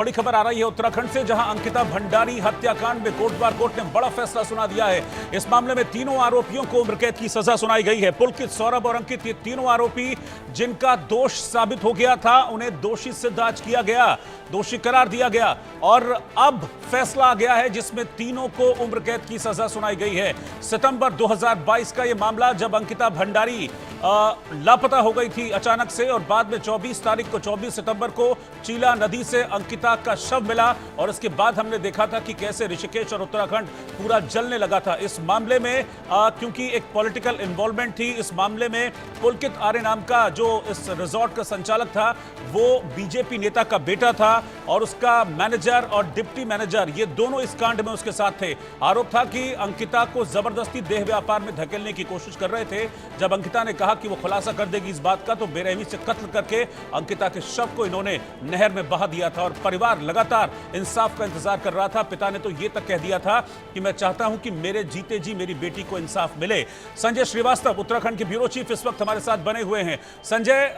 बड़ी खबर आ रही है उत्तराखंड से, जहां अंकिता भंडारी हत्याकांड में कोटद्वार कोर्ट ने बड़ा फैसला सुना दिया है। इस मामले में तीनों आरोपियों को उम्र कैद की सजा सुनाई गई है। पुलकित, सौरभ और अंकित, ये तीनों आरोपी जिनका दोष साबित हो गया था, उन्हें दोषी सिद्ध आज किया गया, दोषी करार दिया गया और अब फैसला आ गया है जिसमें तीनों को उम्र कैद की सजा सुनाई गई है। सितंबर 2022 का यह मामला, जब अंकिता भंडारी लापता हो गई थी अचानक से और बाद में 24 सितंबर को चीला नदी से अंकिता का शव मिला और इसके बाद हमने देखा था कि कैसे ऋषिकेश और उत्तराखंड पूरा जलने लगा था। इस मामले में क्योंकि एक पॉलिटिकल इन्वॉल्वमेंट थी, इस मामले में पुलकित आर्य नाम का जो इस रिजॉर्ट का संचालक था वो बीजेपी नेता का बेटा था और उसका मैनेजर और डिप्टी मैनेजर ये दोनों इस कांड में उसके साथ थे। आरोप था कि अंकिता को जबरदस्ती देह व्यापार में धकेलने की कोशिश कर रहे थे। जब अंकिता ने कहा कि वो खुलासा कर देगी इस बात का, तो बेरहमी से कत्ल करके अंकिता के शव को इन्होंने नहर में बहा दिया था और परिवार लगातार इंसाफ का इंतजार कर रहा था। पिता ने तो ये तक कह दिया था कि मैं चाहता हूं कि मेरे जीते जी मेरी बेटी को इंसाफ मिले। संजय श्रीवास्तव, उत्तराखंड के ब्यूरो चीफ, इस वक्त हमारे साथ बने हुए हैं। संजय,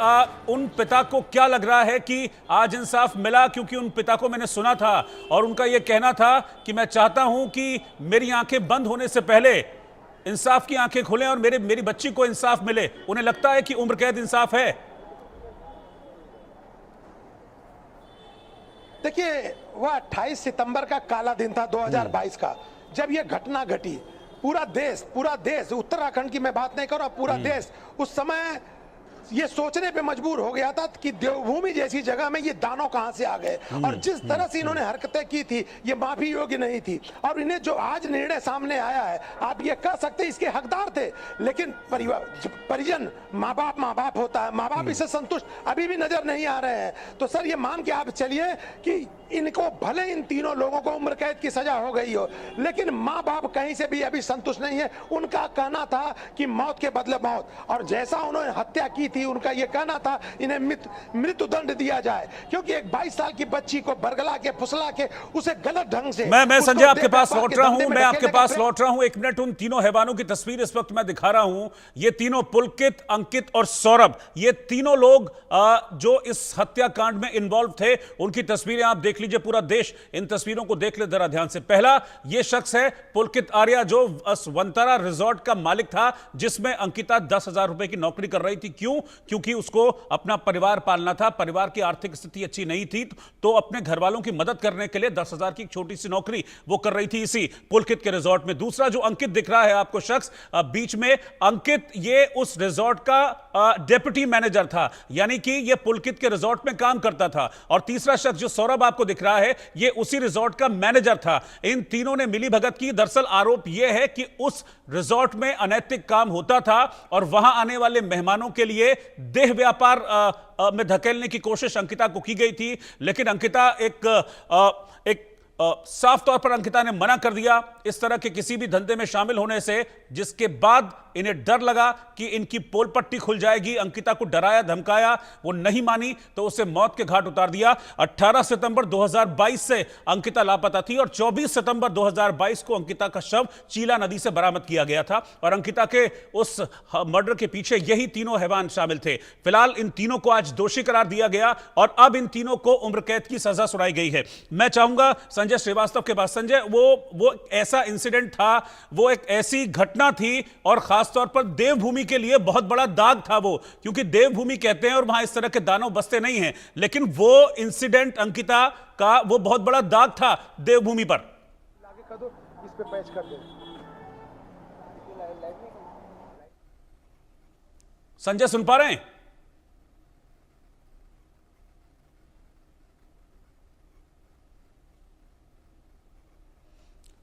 उन पिता को क्या लग रहा है कि आज इंसाफ मिला? क्योंकि उन पिता को मैंने सुना था और उनका यह कहना था कि मैं चाहता हूं कि मेरी आंखें बंद होने से पहले इंसाफ की आंखें खुलें और मेरी बच्ची को इंसाफ मिले। उन्हें लगता है कि उम्र कैद इंसाफ है। देखिए, वह 28 सितंबर का काला दिन था 2022 का, जब यह घटना घटी। पूरा देश, उत्तराखंड की मैं बात नहीं कर रहा, पूरा देश उस समय ये सोचने पे मजबूर हो गया था कि देवभूमि जैसी जगह में ये दानव कहां से आ गए और जिस तरह से इन्होंने हरकतें की थी ये माफी योग्य नहीं थी। और इन्हें जो आज निर्णय सामने आया है, आप ये कह सकते हैं इसके हकदार थे, लेकिन परिजन, माँ बाप होता है, माँ बाप इससे संतुष्ट अभी भी नजर नहीं आ रहे हैं। तो सर ये मान के आप चलिए कि इनको भले इन तीनों लोगों को उम्र कैद की सजा हो गई हो, लेकिन माँ बाप कहीं से भी अभी संतुष्ट नहीं है। उनका कहना था कि मौत के बदले मौत, और जैसा उन्होंने हत्या की थी उनका यह कहना था इन्हें मृत्यु दंड दिया जाए, क्योंकि एक 22 साल की बच्ची को बरगला के फुसला के उसे गलत ढंग से मैं संजय आपके पास लौट रहा हूं। एक मिनट, उन तीनों हैवानों की तस्वीर इस वक्त मैं दिखा रहा हूं। ये तीनों, पुलकित, अंकित और सौरभ, ये तीनों लोग जो इस हत्याकांड में इन्वॉल्व थे, उनकी तस्वीरें आप देख लीजिए। पूरा देश इन तस्वीरों को देख ले जरा ध्यान से। पहला ये शख्स है पुलकित आर्य, जो वंतारा रिजॉर्ट का मालिक था, जिसमें अंकिता 10,000 रुपए की नौकरी कर रही थी। क्यों? क्योंकि उसको अपना परिवार पालना था, परिवार की आर्थिक स्थिति अच्छी नहीं थी, तो अपने घर वालों की मदद करने के लिए 10,000 की एक छोटी सी नौकरी वो कर रही थी इसी पुलकित के रिजॉर्ट में। दूसरा जो अंकित दिख रहा है आपको शख्स बीच में, अंकित ये उस रिजॉर्ट का डेप्यूटी मैनेजर था, यानी कि ये पुलकित के रिजॉर्ट में काम करता था। और तीसरा शख्स जो सौरभ आपको दिख रहा है, ये उसी रिजॉर्ट का मैनेजर था। इन तीनों ने मिली भगत की। दरअसल आरोप यह है कि उस रिजॉर्ट में अनैतिक काम होता था और वहां आने वाले मेहमानों के लिए देह व्यापार में धकेलने की कोशिश अंकिता को की गई थी, लेकिन अंकिता एक साफ तौर पर अंकिता ने मना कर दिया इस तरह के किसी भी धंधे में शामिल होने से, जिसके बाद इन्हें डर लगा कि इनकी पोल पट्टी खुल जाएगी। अंकिता को डराया धमकाया, वो नहीं मानी तो उसे मौत के घाट उतार दिया। 18 सितंबर 2022 से अंकिता लापता थी और 24 सितंबर 2022 को अंकिता का शव चीला नदी से बरामद किया गया था और अंकिता के उस मर्डर के पीछे यही तीनों हैवान शामिल थे। फिलहाल इन तीनों को आज दोषी करार दिया गया और अब इन तीनों को उम्र कैद की सजा सुनाई गई है। मैं चाहूंगा संजय श्रीवास्तव के पास। संजय, वो ऐसा इंसिडेंट था, वो एक ऐसी घटना थी और खासतौर पर देवभूमि के लिए बहुत बड़ा दाग था वो, क्योंकि देवभूमि कहते हैं और वहां इस तरह के दानव बसते नहीं हैं, लेकिन वो इंसिडेंट अंकिता का वो बहुत बड़ा दाग था देवभूमि पर। इस पे पैच कर दे। संजय सुन पा रहे हैं?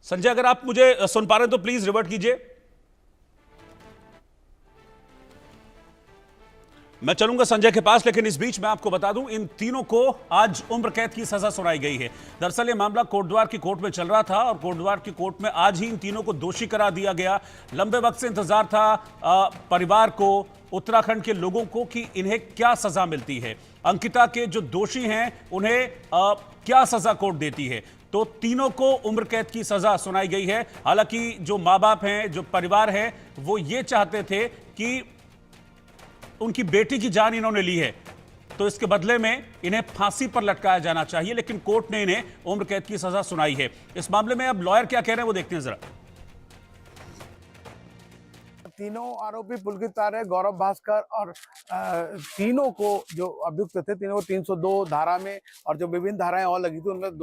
संजय, अगर आप मुझे सुन पा रहे हैं तो प्लीज रिवर्ट कीजिए। मैं चलूंगा संजय के पास, लेकिन इस बीच मैं आपको बता दूं इन तीनों को आज उम्र कैद की सजा सुनाई गई है। दरअसल ये मामला कोटद्वार की कोर्ट में चल रहा था और कोटद्वार की कोर्ट में आज ही इन तीनों को दोषी करार दिया गया। लंबे वक्त से इंतजार था परिवार को, उत्तराखंड के लोगों को, कि इन्हें क्या सजा मिलती है। अंकिता के जो दोषी हैं उन्हें क्या सजा कोर्ट देती है। तो तीनों को उम्र कैद की सजा सुनाई गई है। हालांकि जो माँ बाप हैं, जो परिवार है, वो ये चाहते थे कि उनकी बेटी की जान इन्होंने ली है, तो इसके बदले में इन्हें फांसी पर लटकाया जाना चाहिए, लेकिन कोर्ट ने इन्हें उम्र कैद की सजा सुनाई है। इस मामले में अब लॉयर क्या कह रहे हैं वो देखते हैं जरा। तीनों आरोपी पुलकित तारे, गौरव भास्कर और तीनों को जो अभियुक्त थे, तीनों को 302 धारा में और जो विभिन्न धाराएं और लगी थी उनमें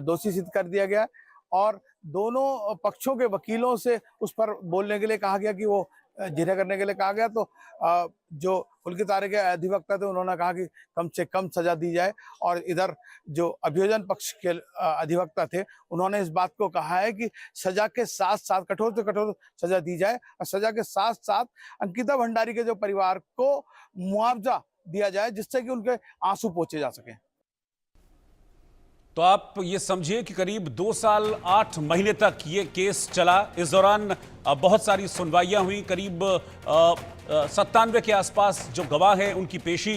दोषी सिद्ध कर दिया गया। और दोनों पक्षों के वकीलों से उस पर बोलने के लिए कहा गया कि वो जिरह करने के लिए कहा गया। तो जो पुलकित तारे के अधिवक्ता थे उन्होंने कहा कि कम से कम सजा दी जाए, और इधर जो अभियोजन पक्ष के अधिवक्ता थे उन्होंने इस बात को कहा है कि सजा के साथ साथ कठोर से कठोर सजा दी जाए और सजा के साथ साथ अंकिता भंडारी के जो परिवार को मुआवजा दिया जाए जिससे कि उनके आंसू पोंछे जा सके। तो आप ये समझिए कि करीब 2 साल 8 महीने तक ये केस चला। इस दौरान बहुत सारी सुनवाइयां हुई। करीब 97 के आसपास जो गवाह हैं उनकी पेशी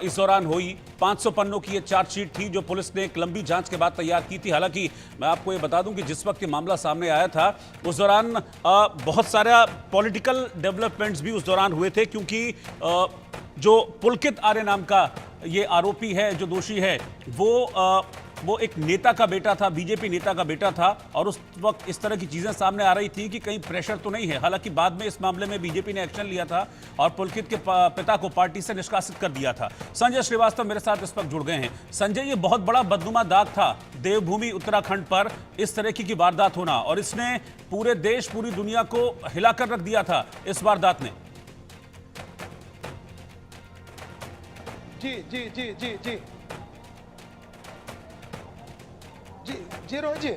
इस दौरान हुई। 500 पन्नों की ये चार्जशीट थी जो पुलिस ने एक लंबी जांच के बाद तैयार की थी। हालांकि मैं आपको ये बता दूं कि जिस वक्त ये मामला सामने आया था उस दौरान बहुत सारा पॉलिटिकल डेवलपमेंट्स भी उस दौरान हुए थे, क्योंकि जो पुलकित आर्य नाम का ये आरोपी है, जो दोषी है, वो एक नेता का बेटा था, बीजेपी नेता का बेटा था, और उस वक्त इस तरह की चीजें सामने आ रही थी कि कहीं प्रेशर तो नहीं है। हालांकि बाद में इस मामले में बीजेपी ने एक्शन लिया था और पुलकित के पिता को पार्टी से निष्कासित कर दिया था। संजय श्रीवास्तव मेरे साथ इस वक्त जुड़ गए हैं। संजय, ये बहुत बड़ा बदनुमा दाग था देवभूमि उत्तराखंड पर इस तरह की वारदात होना, और इसने पूरे देश, पूरी दुनिया को हिलाकर रख दिया था इस वारदात ने। जी जी जी जी जी जी रोहित जी।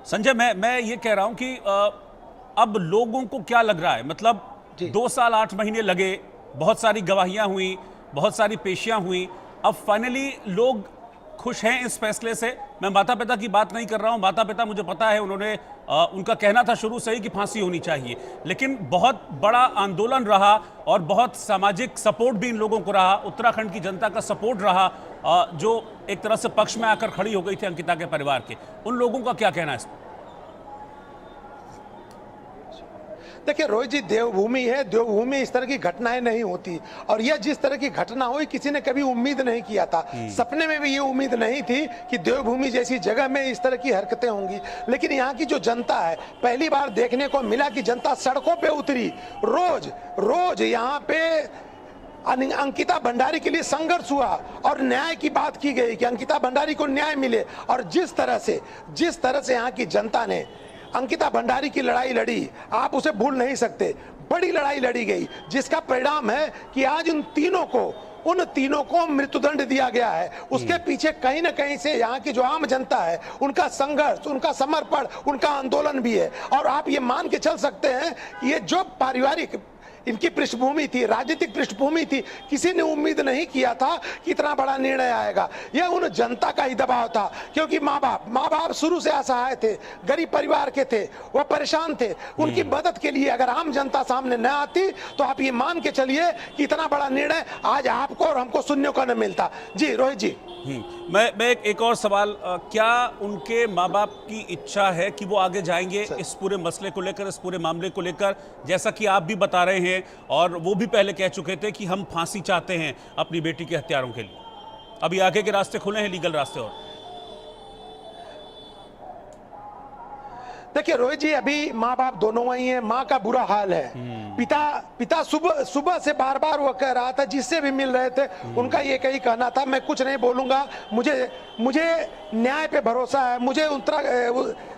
संजय, मैं ये कह रहा हूं कि अब लोगों को क्या लग रहा है, मतलब 2 साल 8 महीने लगे, बहुत सारी गवाहियां हुई, बहुत सारी पेशियां हुई, अब फाइनली लोग खुश हैं इस फैसले से? मैं माता पिता की बात नहीं कर रहा हूं। माता पिता, मुझे पता है, उन्होंने उनका कहना था शुरू से ही कि फांसी होनी चाहिए, लेकिन बहुत बड़ा आंदोलन रहा और बहुत सामाजिक सपोर्ट भी इन लोगों को रहा, उत्तराखंड की जनता का सपोर्ट रहा, जो एक तरह से पक्ष में आकर खड़ी हो गई थी अंकिता के परिवार के। उन लोगों का क्या कहना है इस पर? देखिए रोहित जी, देवभूमि है, देवभूमि इस तरह की घटनाएं नहीं होती, और यह जिस तरह की घटना हुई किसी ने कभी उम्मीद नहीं किया था। सपने में भी ये उम्मीद नहीं थी कि देवभूमि जैसी जगह में इस तरह की हरकतें होंगी। लेकिन यहाँ की जो जनता है, पहली बार देखने को मिला कि जनता सड़कों पे उतरी, रोज रोज यहाँ पे अंकिता भंडारी के लिए संघर्ष हुआ और न्याय की बात की गई कि अंकिता भंडारी को न्याय मिले। और जिस तरह से यहाँ की जनता ने अंकिता भंडारी की लड़ाई लड़ी, आप उसे भूल नहीं सकते। बड़ी लड़ाई लड़ी गई, जिसका परिणाम है कि आज उन तीनों को मृत्युदंड दिया गया है। उसके पीछे कहीं ना कहीं से यहाँ की जो आम जनता है, उनका संघर्ष, उनका समर्पण, उनका आंदोलन भी है। और आप ये मान के चल सकते हैं कि ये जो पारिवारिक इनकी पृष्ठभूमि थी, राजनीतिक पृष्ठभूमि थी, किसी ने उम्मीद नहीं किया था कि इतना बड़ा निर्णय आएगा। यह उन जनता का ही दबाव था, क्योंकि माँ बाप शुरू से असहाय थे, गरीब परिवार के थे, वह परेशान थे। उनकी मदद के लिए अगर आम जनता सामने न आती तो आप ये मान के चलिए कि इतना बड़ा निर्णय आज आपको और हमको सुनने को न मिलता। जी रोहित जी। मैं एक और सवाल, क्या उनके माँ बाप की इच्छा है कि वो आगे जाएंगे इस पूरे मसले को लेकर, इस पूरे मामले को लेकर? जैसा कि आप भी बता रहे हैं और वो भी पहले कह चुके थे कि हम फांसी चाहते हैं अपनी बेटी के हत्यारों के लिए। अभी आगे के रास्ते खुले हैं, लीगल रास्ते। और देखिए रोहित जी, अभी माँ बाप दोनों वही हैं। माँ का बुरा हाल है। पिता सुबह से बार बार वो कह रहा था, जिससे भी मिल रहे थे उनका ये कही कहना था, मैं कुछ नहीं बोलूंगा, मुझे न्याय पे भरोसा है, मुझे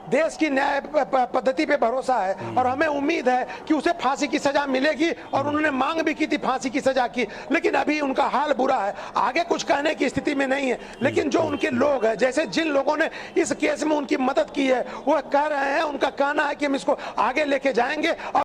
देश की न्याय पद्धति पे भरोसा है, और हमें उम्मीद है कि उसे फांसी की सजा मिलेगी। और उन्होंने मांग भी की थी फांसी की सजा की, लेकिन अभी उनका हाल बुरा है, आगे कुछ कहने की स्थिति में नहीं है। लेकिन जो उनके लोग हैं, जैसे जिन लोगों ने इस केस में उनकी मदद की है, वह कह रहे हैं, उनका कहना है कि हम इसको आगे लेके जाएंगे।